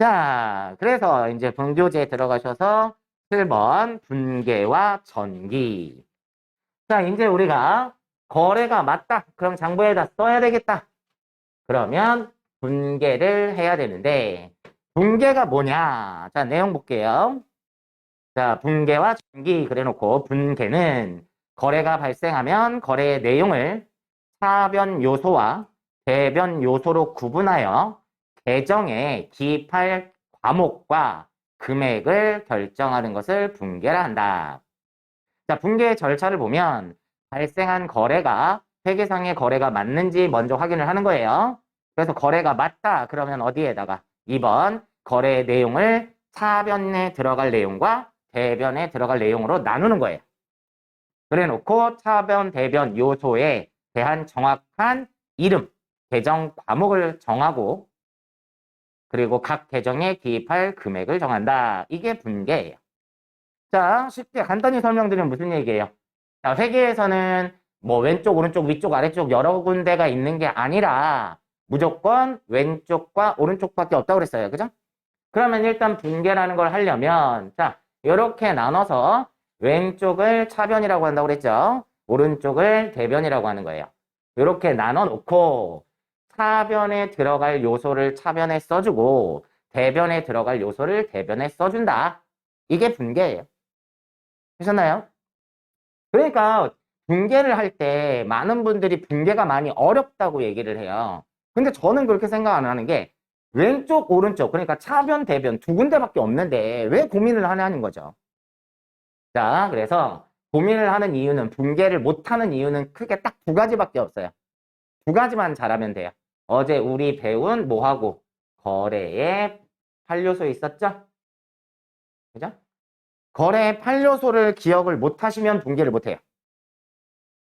자, 그래서 이제 분교재에 들어가셔서 7번 분계와 전기. 자, 이제 우리가 거래가 맞다. 그럼 장부에다 써야 되겠다. 그러면 분계를 해야 되는데 분계가 뭐냐? 자, 내용 볼게요. 자, 분계와 전기 그래놓고 분계는 거래가 발생하면 거래의 내용을 차변 요소와 대변 요소로 구분하여 계정에 기입할 과목과 금액을 결정하는 것을 분계라 한다. 자, 분계 절차를 보면 발생한 거래가 회계상의 거래가 맞는지 먼저 확인을 하는 거예요. 그래서 거래가 맞다. 그러면 어디에다가 2번 거래의 내용을 차변에 들어갈 내용과 대변에 들어갈 내용으로 나누는 거예요. 그래 놓고 차변, 대변 요소에 대한 정확한 이름, 계정 과목을 정하고 그리고 각 계정에 기입할 금액을 정한다. 이게 분계예요. 자, 쉽게 간단히 설명드리면 무슨 얘기예요? 자, 회계에서는 뭐 왼쪽, 오른쪽, 위쪽, 아래쪽 여러 군데가 있는 게 아니라 무조건 왼쪽과 오른쪽밖에 없다고 그랬어요. 그죠? 그러면 일단 분계라는 걸 하려면 자, 이렇게 나눠서 왼쪽을 차변이라고 한다고 그랬죠? 오른쪽을 대변이라고 하는 거예요. 이렇게 나눠 놓고 차변에 들어갈 요소를 차변에 써주고 대변에 들어갈 요소를 대변에 써준다. 이게 분계예요. 되셨나요? 그러니까 분계를 할 때 많은 분들이 분계가 많이 어렵다고 얘기를 해요. 근데 저는 그렇게 생각 안 하는 게 왼쪽, 오른쪽, 그러니까 차변, 대변 두 군데밖에 없는데 왜 고민을 하냐는 거죠. 자, 그래서 고민을 하는 이유는 분계를 못하는 이유는 크게 딱 두 가지밖에 없어요. 두 가지만 잘하면 돼요. 어제 우리 배운 뭐하고 거래의 8요소 있었죠? 그죠? 거래의 8요소를 기억을 못하시면 분계를 못해요.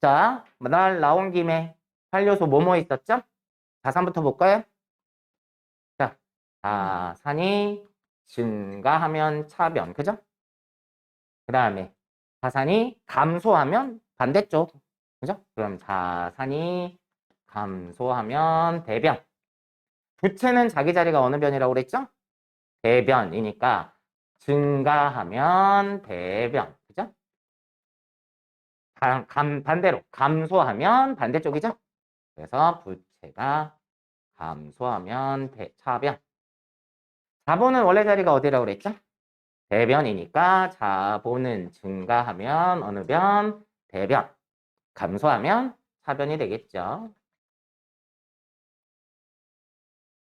자, 날 나온 김에 8요소 뭐뭐 있었죠? 자산부터 볼까요? 자, 자산이 증가하면 차변, 그죠? 그 다음에 자산이 감소하면 반대쪽, 그죠? 그럼 자산이 감소하면 대변. 부채는 자기 자리가 어느 변이라고 그랬죠? 대변이니까 증가하면 대변, 그죠? 반대로 감소하면 반대쪽이죠? 그래서 부채가 감소하면 차변. 자본은 원래 자리가 어디라고 그랬죠? 대변이니까 자본은 증가하면 어느 변? 대변. 감소하면 차변이 되겠죠.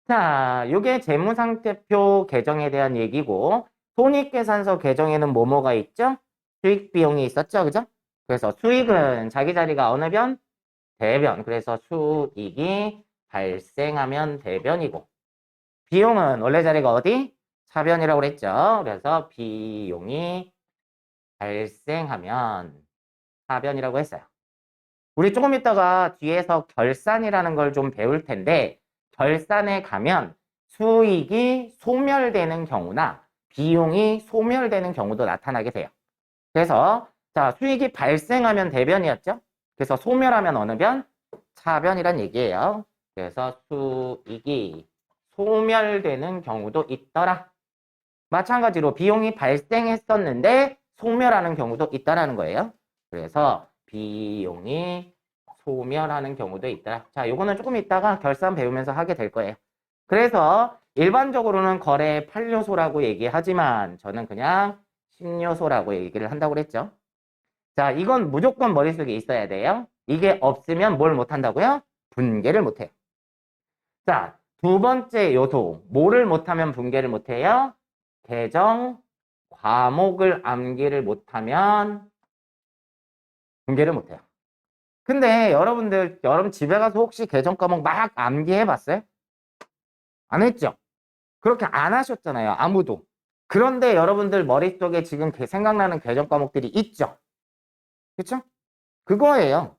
자, 요게 재무상태표 계정에 대한 얘기고 손익계산서 계정에는 뭐뭐가 있죠? 수익 비용이 있었죠. 그죠? 그래서 수익은 자기 자리가 어느 변? 대변. 그래서 수익이 발생하면 대변이고 비용은 원래 자리가 어디? 차변이라고 그랬죠. 그래서 비용이 발생하면 차변이라고 했어요. 우리 조금 있다가 뒤에서 결산이라는 걸 좀 배울 텐데 결산에 가면 수익이 소멸되는 경우나 비용이 소멸되는 경우도 나타나게 돼요. 그래서 자, 수익이 발생하면 대변이었죠. 그래서 소멸하면 어느 변? 차변이란 얘기예요. 그래서 수익이 소멸되는 경우도 있더라. 마찬가지로 비용이 발생했었는데 소멸하는 경우도 있다라는 거예요. 그래서 비용이 소멸하는 경우도 있다. 자, 요거는 조금 이따가 결산 배우면서 하게 될 거예요. 그래서 일반적으로는 거래 8요소라고 얘기하지만 저는 그냥 10요소라고 얘기를 한다고 그랬죠. 자, 이건 무조건 머릿속에 있어야 돼요. 이게 없으면 뭘 못한다고요? 분계를 못해요. 자, 두 번째 요소. 뭐를 못하면 분계를 못해요? 계정, 과목을 암기를 못하면 분계를 못해요. 근데 여러분 집에 가서 혹시 계정 과목 막 암기해 봤어요? 안 했죠? 그렇게 안 하셨잖아요. 아무도. 그런데 여러분들 머릿속에 지금 생각나는 계정 과목들이 있죠? 그쵸? 그거예요.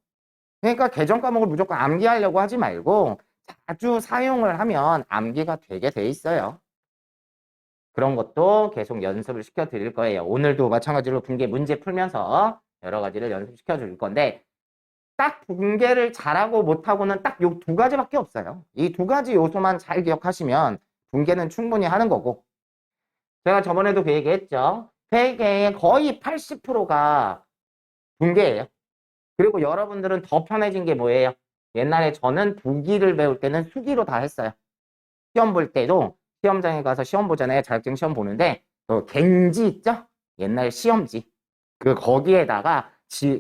그러니까 계정 과목을 무조건 암기하려고 하지 말고 자주 사용을 하면 암기가 되게 돼 있어요. 그런 것도 계속 연습을 시켜 드릴 거예요. 오늘도 마찬가지로 분계 문제 풀면서 여러 가지를 연습시켜 줄 건데 딱 분계를 잘하고 못하고는 딱 요 두 가지밖에 없어요. 이 두 가지 요소만 잘 기억하시면 분개는 충분히 하는 거고. 제가 저번에도 그 얘기 했죠. 회계의 거의 80%가 분개예요. 그리고 여러분들은 더 편해진 게 뭐예요? 옛날에 저는 부기를 배울 때는 수기로 다 했어요. 시험 볼 때도 시험장에 가서 시험 보잖아요. 자격증 시험 보는데 갱지 있죠? 옛날 시험지. 거기에다가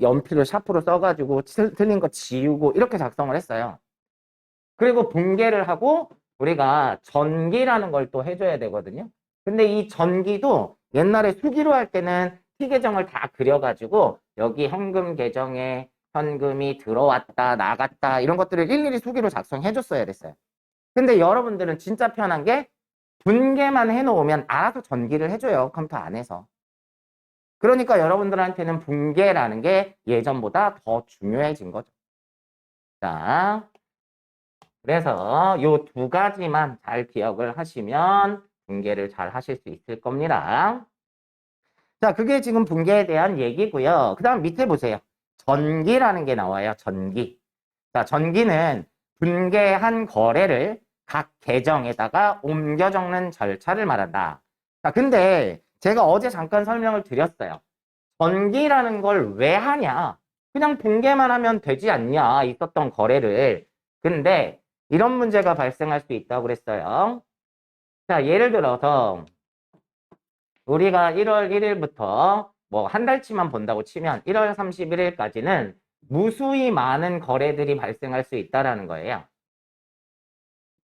연필을 샤프로 써가지고 틀린 거 지우고 이렇게 작성을 했어요. 그리고 분개를 하고 우리가 전기라는 걸 또 해줘야 되거든요. 근데 이 전기도 옛날에 수기로 할 때는 T 계정을 다 그려가지고 여기 현금 계정에 현금이 들어왔다 나갔다 이런 것들을 일일이 수기로 작성해줬어야 됐어요. 근데 여러분들은 진짜 편한 게 분개만 해놓으면 알아서 전기를 해줘요. 컴퓨터 안에서. 그러니까 여러분들한테는 분개라는 게 예전보다 더 중요해진 거죠. 자, 그래서 요 두 가지만 잘 기억을 하시면 분개를 잘 하실 수 있을 겁니다. 자, 그게 지금 분개에 대한 얘기고요. 그 다음 밑에 보세요. 전기라는 게 나와요. 전기. 자, 전기는 분개한 거래를 각 계정에다가 옮겨 적는 절차를 말한다. 자, 근데 제가 어제 잠깐 설명을 드렸어요. 전기라는 걸 왜 하냐? 그냥 분개만 하면 되지 않냐? 있었던 거래를. 근데 이런 문제가 발생할 수 있다고 그랬어요. 자, 예를 들어서 우리가 1월 1일부터 뭐 한 달치만 본다고 치면 1월 31일까지는 무수히 많은 거래들이 발생할 수 있다라는 거예요.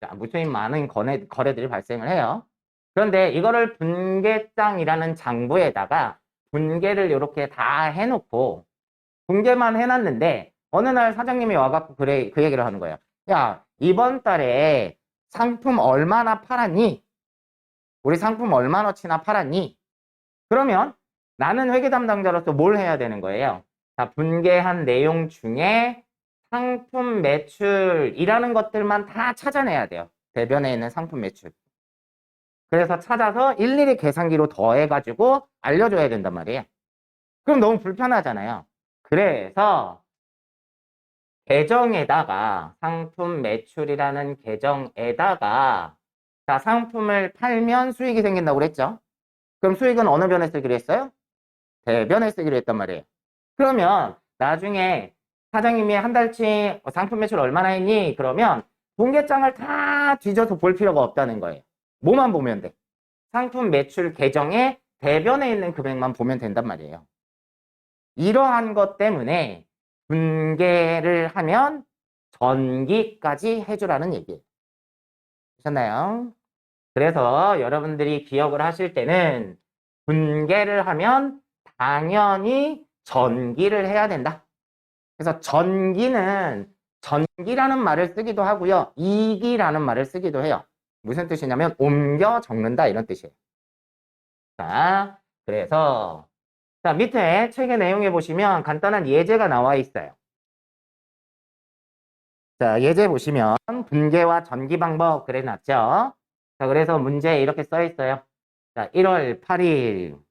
자, 무수히 많은 거래들이 발생을 해요. 그런데 이거를 분개장이라는 장부에다가 분개를 이렇게 다 해놓고 분개만 해놨는데 어느 날 사장님이 와갖고 그 얘기를 하는 거예요. 야, 이번 달에 상품 얼마나 팔았니? 우리 상품 얼마나치나 팔았니? 그러면 나는 회계 담당자로서 뭘 해야 되는 거예요? 자, 분개한 내용 중에 상품 매출이라는 것들만 다 찾아내야 돼요. 대변에 있는 상품 매출. 그래서 찾아서 일일이 계산기로 더해가지고 알려줘야 된단 말이에요. 그럼 너무 불편하잖아요. 그래서 계정에다가 상품 매출이라는 계정에다가 자, 상품을 팔면 수익이 생긴다고 그랬죠? 그럼 수익은 어느 변에 쓰기로 했어요? 대변에 쓰기로 했단 말이에요. 그러면 나중에 사장님이 한 달치 상품 매출 얼마나 했니? 그러면 분개장을 다 뒤져서 볼 필요가 없다는 거예요. 뭐만 보면 돼? 상품 매출 계정에 대변에 있는 금액만 보면 된단 말이에요. 이러한 것 때문에 분개를 하면 전기까지 해주라는 얘기예요. 보셨나요? 그래서 여러분들이 기억을 하실 때는 분개를 하면 당연히 전기를 해야 된다. 그래서 전기는 전기라는 말을 쓰기도 하고요. 이기라는 말을 쓰기도 해요. 무슨 뜻이냐면 옮겨 적는다 이런 뜻이에요. 자, 그래서 자, 밑에 책의 내용에 보시면 간단한 예제가 나와 있어요. 자, 예제 보시면 분개와 전기 방법 그래놨죠. 자, 그래서 문제에 이렇게 써 있어요. 자, 1월 8일.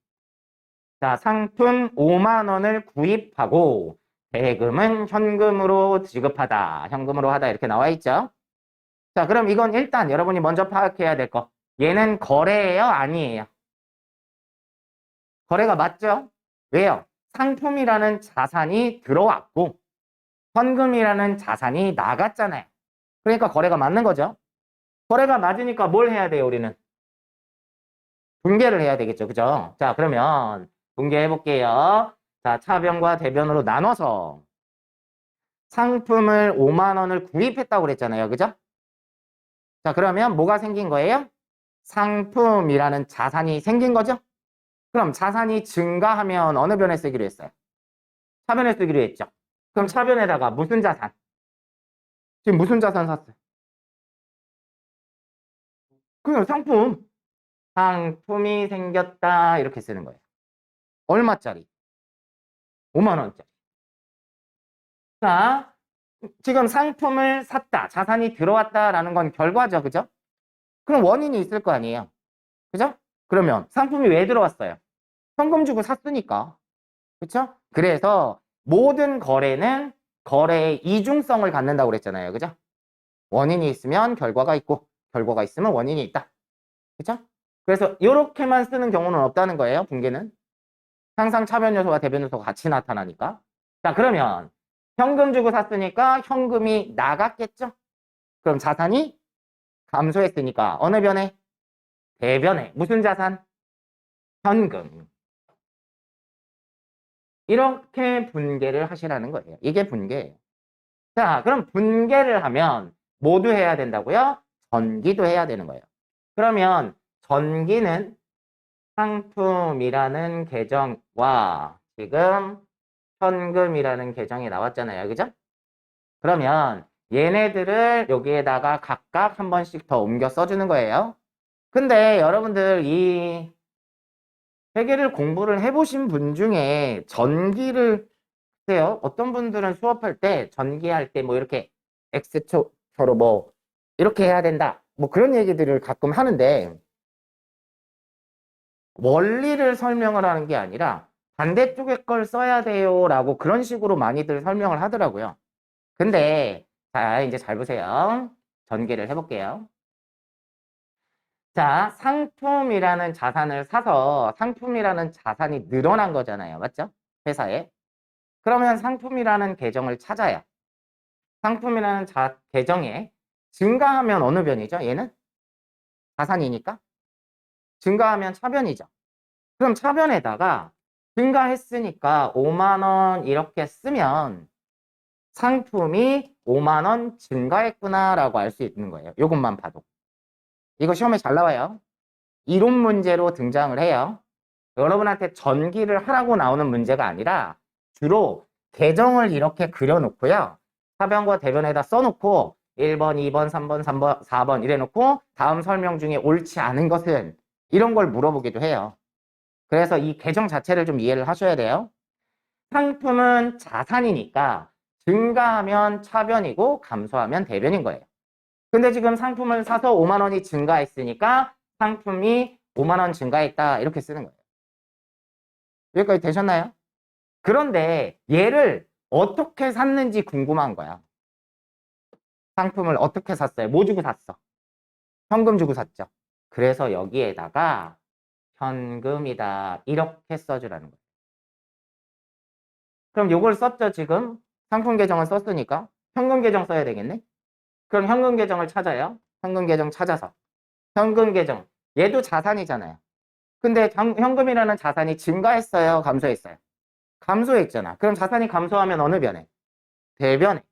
자, 상품 5만 원을 구입하고 대금은 현금으로 지급하다. 현금으로 하다 이렇게 나와 있죠. 자, 그럼 이건 일단 여러분이 먼저 파악해야 될 거. 얘는 거래예요? 아니에요? 거래가 맞죠? 왜요? 상품이라는 자산이 들어왔고 현금이라는 자산이 나갔잖아요. 그러니까 거래가 맞는 거죠. 거래가 맞으니까 뭘 해야 돼요, 우리는? 분개를 해야 되겠죠. 그죠? 자, 그러면 분개해 볼게요. 자, 차변과 대변으로 나눠서 상품을 5만 원을 구입했다고 그랬잖아요. 그죠? 자, 그러면 뭐가 생긴 거예요? 상품이라는 자산이 생긴 거죠? 그럼 자산이 증가하면 어느 변에 쓰기로 했어요? 차변에 쓰기로 했죠. 그럼 차변에다가 무슨 자산? 지금 무슨 자산 샀어요? 그냥 상품. 상품이 생겼다 이렇게 쓰는 거예요. 얼마짜리? 5만 원짜리. 자, 지금 상품을 샀다. 자산이 들어왔다라는 건 결과죠. 그죠? 그럼 원인이 있을 거 아니에요. 그죠? 그러면 상품이 왜 들어왔어요? 현금 주고 샀으니까. 그렇죠? 그래서 모든 거래는 거래의 이중성을 갖는다고 그랬잖아요. 그죠? 원인이 있으면 결과가 있고 결과가 있으면 원인이 있다. 그쵸? 그래서 이렇게만 쓰는 경우는 없다는 거예요, 분계는. 항상 차변 요소와 대변 요소가 같이 나타나니까. 자, 그러면 현금 주고 샀으니까 현금이 나갔겠죠? 그럼 자산이 감소했으니까 어느 변에? 대변에. 무슨 자산? 현금. 이렇게 분계를 하시라는 거예요. 이게 분계예요. 자, 그럼 분계를 하면 모두 해야 된다고요? 전기도 해야 되는 거예요. 그러면 전기는 상품이라는 계정과 지금 현금이라는 계정이 나왔잖아요. 그죠? 그러면 얘네들을 여기에다가 각각 한 번씩 더 옮겨 써주는 거예요. 근데 여러분들 이 회계를 공부를 해보신 분 중에 전기를 하세요. 어떤 분들은 수업할 때 전기할 때 뭐 이렇게 X초로 뭐 이렇게 해야 된다. 뭐 그런 얘기들을 가끔 하는데 원리를 설명을 하는 게 아니라 반대쪽에 걸 써야 돼요 라고 그런 식으로 많이들 설명을 하더라고요. 근데 자 이제 잘 보세요. 전개를 해볼게요. 자, 상품이라는 자산을 사서 상품이라는 자산이 늘어난 거잖아요. 맞죠? 회사에. 그러면 상품이라는 계정을 찾아요. 상품이라는 계정에 증가하면 어느 변이죠? 얘는? 자산이니까? 증가하면 차변이죠. 그럼 차변에다가 증가했으니까 5만 원 이렇게 쓰면 상품이 5만 원 증가했구나라고 알 수 있는 거예요. 이것만 봐도. 이거 시험에 잘 나와요. 이론 문제로 등장을 해요. 여러분한테 전기를 하라고 나오는 문제가 아니라 주로 계정을 이렇게 그려놓고요. 사변과 대변에다 써놓고 1번, 2번, 3번, 3번, 4번 이래 놓고 다음 설명 중에 옳지 않은 것은 이런 걸 물어보기도 해요. 그래서 이 계정 자체를 좀 이해를 하셔야 돼요. 상품은 자산이니까 증가하면 차변이고 감소하면 대변인 거예요. 근데 지금 상품을 사서 5만 원이 증가했으니까 상품이 5만 원 증가했다 이렇게 쓰는 거예요. 여기까지 되셨나요? 그런데 얘를 어떻게 샀는지 궁금한 거야. 상품을 어떻게 샀어요? 뭐 주고 샀어? 현금 주고 샀죠. 그래서 여기에다가 현금이다 이렇게 써주라는 거예요. 그럼 요걸 썼죠 지금? 상품 계정을 썼으니까 현금 계정 써야 되겠네? 그럼 현금 계정을 찾아요. 현금 계정 찾아서 현금 계정 얘도 자산이잖아요. 근데 현금이라는 자산이 증가했어요? 감소했어요? 감소했잖아. 그럼 자산이 감소하면 어느 변에? 대변에.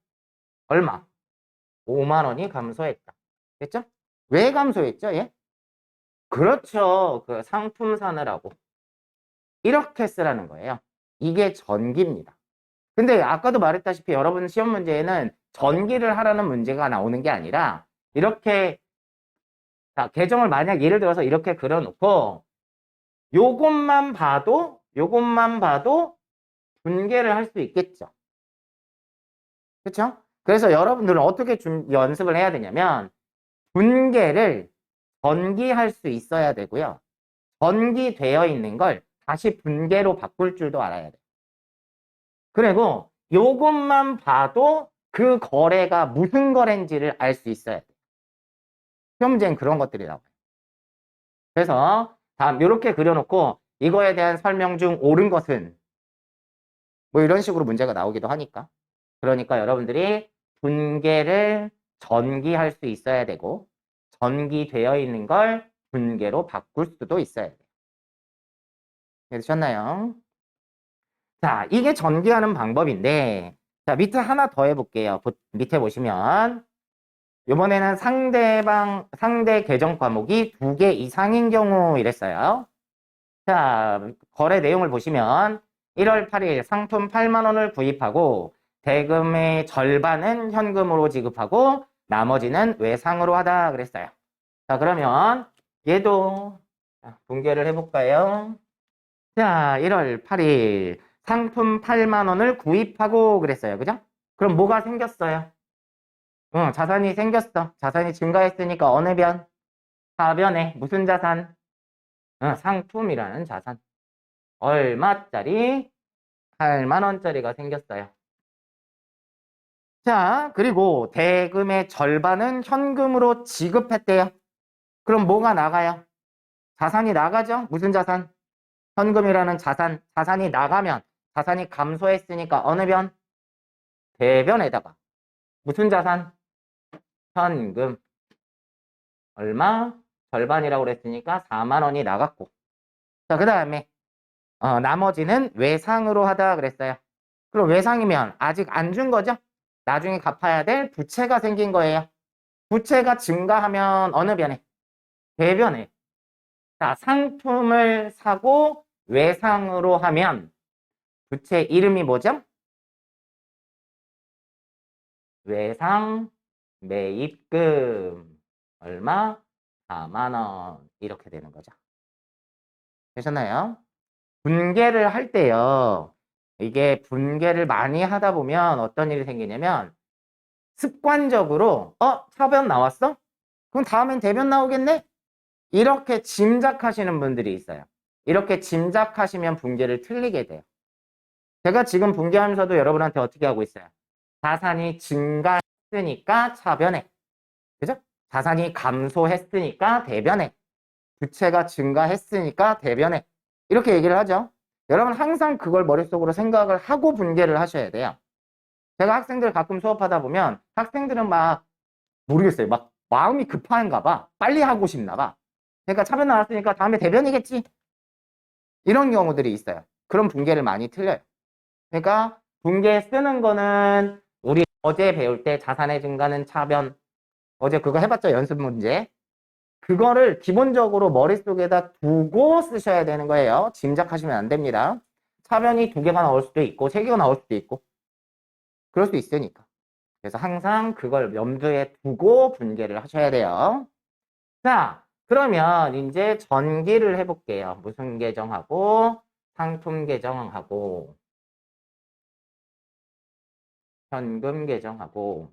얼마? 5만 원이 감소했다. 됐죠? 왜 감소했죠? 얘? 그렇죠. 그 상품 사느라고. 이렇게 쓰라는 거예요. 이게 전기입니다. 근데 아까도 말했다시피 여러분 시험 문제에는 전기를 하라는 문제가 나오는 게 아니라 이렇게 자, 계정을 만약 예를 들어서 이렇게 그려놓고 요것만 봐도 분계를 할 수 있겠죠. 그렇죠? 그래서 여러분들은 어떻게 연습을 해야 되냐면 분계를 전기할 수 있어야 되고요. 전기되어 있는 걸 다시 분계로 바꿀 줄도 알아야 돼요. 그리고 요것만 봐도 그 거래가 무슨 거래인지를 알 수 있어야 돼요. 시험 문제는 그런 것들이 나와요. 그래서 다음 이렇게 그려놓고 이거에 대한 설명 중 옳은 것은 뭐 이런 식으로 문제가 나오기도 하니까. 그러니까 여러분들이 분계를 전기할 수 있어야 되고 전기되어 있는 걸 분계로 바꿀 수도 있어야 돼요. 되셨나요? 자, 이게 전기하는 방법인데 자, 밑에 하나 더 해볼게요. 밑에 보시면 이번에는 상대 계정 과목이 2개 이상인 경우 이랬어요. 자, 거래 내용을 보시면 1월 8일 상품 8만 원을 구입하고 대금의 절반은 현금으로 지급하고 나머지는 외상으로 하다 그랬어요. 자, 그러면 얘도 분개를 해볼까요? 자, 1월 8일 상품 8만 원을 구입하고 그랬어요. 그죠? 그럼 뭐가 생겼어요? 자산이 생겼어. 자산이 증가했으니까 어느 변? 하변에 무슨 자산? 상품이라는 자산. 얼마짜리? 8만 원짜리가 생겼어요. 자, 그리고 대금의 절반은 현금으로 지급했대요. 그럼 뭐가 나가요? 자산이 나가죠? 무슨 자산? 현금이라는 자산이 나가면 자산이 감소했으니까 어느 변? 대변에다가 무슨 자산? 현금. 얼마? 절반이라고 그랬으니까 4만 원이 나갔고. 자, 그 다음에 나머지는 외상으로 하다 그랬어요. 그럼 외상이면 아직 안 준 거죠? 나중에 갚아야 될 부채가 생긴 거예요. 부채가 증가하면 어느 변에? 대변에. 자, 상품을 사고 외상으로 하면 부채 이름이 뭐죠? 외상 매입금. 얼마? 4만 원. 이렇게 되는 거죠. 되셨나요? 분개를 할 때요. 이게 분개를 많이 하다 보면 어떤 일이 생기냐면 습관적으로 차변 나왔어? 그럼 다음엔 대변 나오겠네? 이렇게 짐작하시는 분들이 있어요. 이렇게 짐작하시면 분개를 틀리게 돼요. 제가 지금 분개하면서도 여러분한테 어떻게 하고 있어요? 자산이 증가했으니까 차변에. 그죠? 자산이 감소했으니까 대변에. 부채가 증가했으니까 대변에. 이렇게 얘기를 하죠. 여러분 항상 그걸 머릿속으로 생각을 하고 분개를 하셔야 돼요. 제가 학생들 가끔 수업하다 보면 학생들은 막 모르겠어요. 막 마음이 급한가 봐. 빨리 하고 싶나 봐. 그러니까 차변 나왔으니까 다음에 대변이겠지. 이런 경우들이 있어요. 그런 분개를 많이 틀려요. 그러니까 분개 쓰는 거는 우리 어제 배울 때 자산의 증가는 차변. 어제 그거 해봤죠? 연습 문제. 그거를 기본적으로 머릿속에다 두고 쓰셔야 되는 거예요. 짐작하시면 안 됩니다. 차변이 2개가 나올 수도 있고 3개가 나올 수도 있고 그럴 수 있으니까. 그래서 항상 그걸 염두에 두고 분개를 하셔야 돼요. 자, 그러면 이제 전기를 해볼게요. 무슨 계정하고 상품 계정하고 현금 계정하고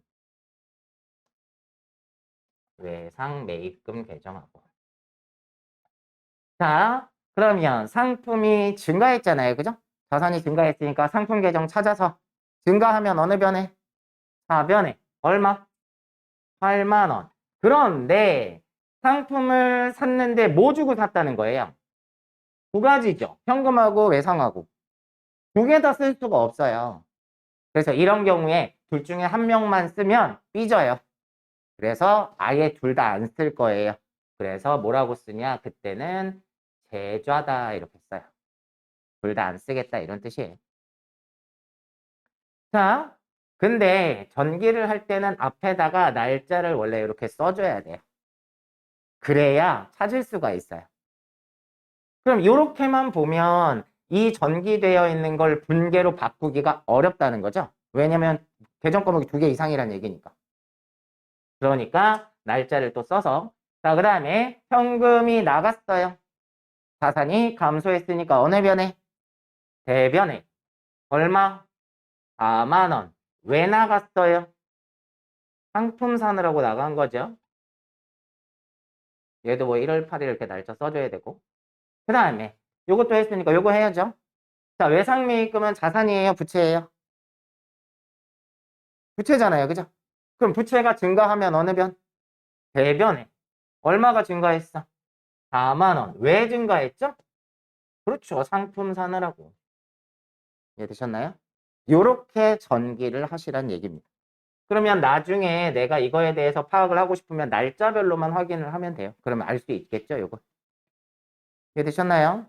외상 매입금 계정하고. 자, 그러면 상품이 증가했잖아요. 그죠? 자산이 증가했으니까 상품 계정 찾아서 증가하면 어느 변에? 4변에. 얼마? 8만 원. 그런데 상품을 샀는데 뭐 주고 샀다는 거예요? 2가지죠. 현금하고 외상하고. 2개 다 쓸 수가 없어요. 그래서 이런 경우에 둘 중에 한 명만 쓰면 삐져요. 그래서 아예 둘 다 안 쓸 거예요. 그래서 뭐라고 쓰냐? 그때는 제좌다 이렇게 써요. 둘 다 안 쓰겠다 이런 뜻이에요. 자, 근데 전기를 할 때는 앞에다가 날짜를 원래 이렇게 써줘야 돼요. 그래야 찾을 수가 있어요. 그럼 이렇게만 보면 이 전기되어 있는 걸 분계로 바꾸기가 어렵다는 거죠. 왜냐면 계정 과목이 2개 이상이라는 얘기니까. 그러니까 날짜를 또 써서. 자, 그 다음에 현금이 나갔어요. 자산이 감소했으니까 어느 변에? 대변에. 얼마? 4만 원. 왜 나갔어요? 상품 사느라고 나간 거죠. 얘도 뭐 1월 8일 이렇게 날짜 써줘야 되고. 그 다음에 요것도 했으니까 요거 해야죠. 자, 외상매입금은 자산이에요? 부채예요? 부채잖아요. 그죠? 그럼 부채가 증가하면 어느 변? 대변에. 얼마가 증가했어? 4만 원. 왜 증가했죠? 그렇죠. 상품 사느라고. 이해되셨나요? 요렇게 전기를 하시란 얘기입니다. 그러면 나중에 내가 이거에 대해서 파악을 하고 싶으면 날짜별로만 확인을 하면 돼요. 그러면 알 수 있겠죠, 요거. 이해되셨나요?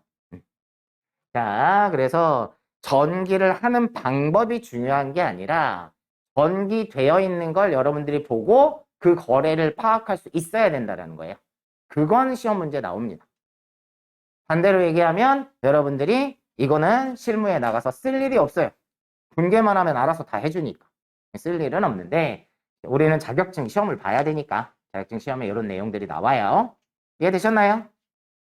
자, 그래서 전기를 하는 방법이 중요한 게 아니라 전기되어 있는 걸 여러분들이 보고 그 거래를 파악할 수 있어야 된다는 거예요. 그건 시험 문제 나옵니다. 반대로 얘기하면 여러분들이 이거는 실무에 나가서 쓸 일이 없어요. 분개만 하면 알아서 다 해주니까. 쓸 일은 없는데 우리는 자격증 시험을 봐야 되니까 자격증 시험에 이런 내용들이 나와요. 이해되셨나요?